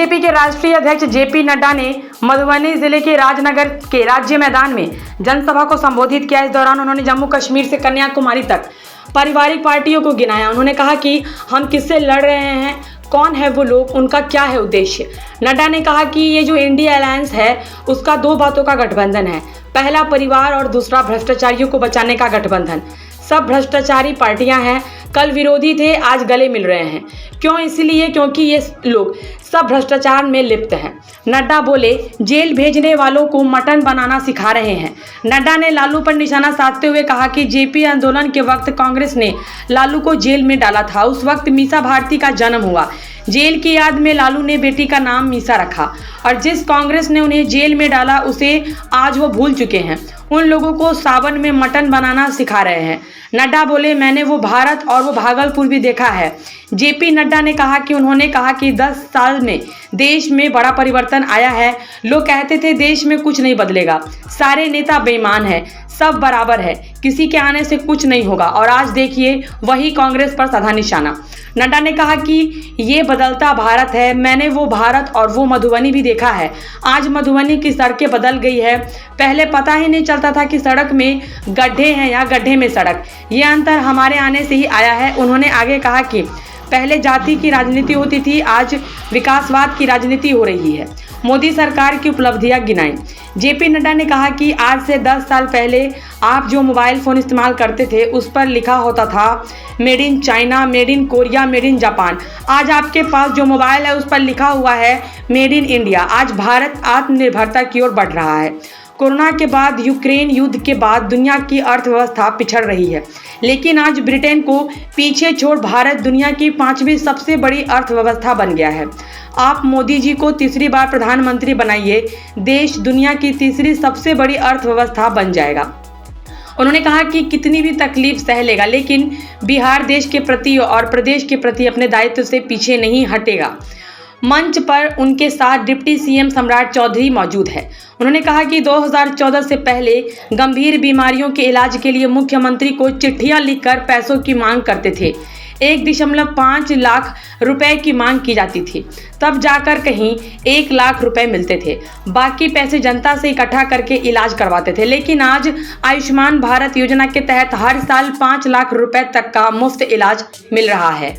BJP के राष्ट्रीय अध्यक्ष जेपी नड्डा ने मधुबनी जिले के राजनगर के राज्य मैदान में जनसभा को संबोधित किया। इस दौरान उन्होंने जम्मू कश्मीर से कन्याकुमारी तक पारिवारिक पार्टियों को गिनाया। उन्होंने कहा कि हम किससे लड़ रहे हैं, कौन है वो लोग, उनका क्या है उद्देश्य। नड्डा ने कहा कि ये जो इंडिया अलायंस है उसका दो बातों का गठबंधन है, पहला परिवार और दूसरा भ्रष्टाचारियों को बचाने का गठबंधन। सब भ्रष्टाचारी पार्टियां हैं, कल विरोधी थे आज गले मिल रहे हैं। क्यों? इसलिए क्योंकि ये लोग सब भ्रष्टाचार में लिप्त हैं। नड्डा बोले, जेल भेजने वालों को मटन बनाना सिखा रहे हैं। नड्डा ने लालू पर निशाना साधते हुए कहा कि जेपी आंदोलन के वक्त कांग्रेस ने लालू को जेल में डाला था। उस वक्त मीसा भारती का जन्म हुआ। जेल की याद में लालू ने बेटी का नाम मीसा रखा और जिस कांग्रेस ने उन्हें जेल में डाला उसे आज वो भूल चुके हैं। उन लोगों को सावन में मटन बनाना सिखा रहे हैं। नड्डा बोले, मैंने वो भारत और वो भागलपुर भी देखा है। जेपी नड्डा ने कहा कि उन्होंने कहा कि 10 साल में देश में बड़ा परिवर्तन आया है। लोग कहते थे देश में कुछ नहीं बदलेगा, सारे नेता बेईमान हैं, सब बराबर है, किसी के आने से कुछ नहीं होगा। और आज देखिए वही कांग्रेस पर साधा निशाना। नड्डा ने कहा कि ये बदलता भारत है, मैंने वो भारत और वो मधुबनी भी देखा है। आज मधुबनी की सड़कें बदल गई है। पहले पता ही नहीं चलता था कि सड़क में गड्ढे हैं या गड्ढे में सड़क। ये अंतर हमारे आने से ही आया है। उन्होंने आगे कहा कि पहले जाति की राजनीति होती थी, आज विकासवाद की राजनीति हो रही है। मोदी सरकार की उपलब्धियां गिनाई। जेपी नड्डा ने कहा कि आज से 10 साल पहले आप जो मोबाइल फ़ोन इस्तेमाल करते थे उस पर लिखा होता था made in China, made in Korea, made in Japan. आज आपके पास जो मोबाइल है उस पर लिखा हुआ है मेड इन इंडिया। आज भारत आत्मनिर्भरता की ओर बढ़ रहा है। कोरोना के बाद, यूक्रेन युद्ध के बाद दुनिया की अर्थव्यवस्था पिछड़ रही है, लेकिन आज ब्रिटेन को पीछे छोड़ भारत दुनिया की 5वीं सबसे बड़ी अर्थव्यवस्था बन गया है। आप मोदी जी को तीसरी बार प्रधानमंत्री बनाइए, देश दुनिया की तीसरी सबसे बड़ी अर्थव्यवस्था बन जाएगा। उन्होंने कहा कि कितनी भी तकलीफ सह लेगा, लेकिन बिहार देश के प्रति और प्रदेश के प्रति अपने दायित्व से पीछे नहीं हटेगा। मंच पर उनके साथ डिप्टी सीएम सम्राट चौधरी मौजूद है। उन्होंने कहा कि 2014 से पहले गंभीर बीमारियों के इलाज के लिए मुख्यमंत्री को चिट्ठियां लिखकर पैसों की मांग करते थे। 1.5 लाख रुपए की मांग की जाती थी, तब जाकर कहीं 1 लाख रुपए मिलते थे। बाकी पैसे जनता से इकट्ठा करके इलाज करवाते थे। लेकिन आज आयुष्मान भारत योजना के तहत हर साल 5 लाख रुपए तक का मुफ्त इलाज मिल रहा है।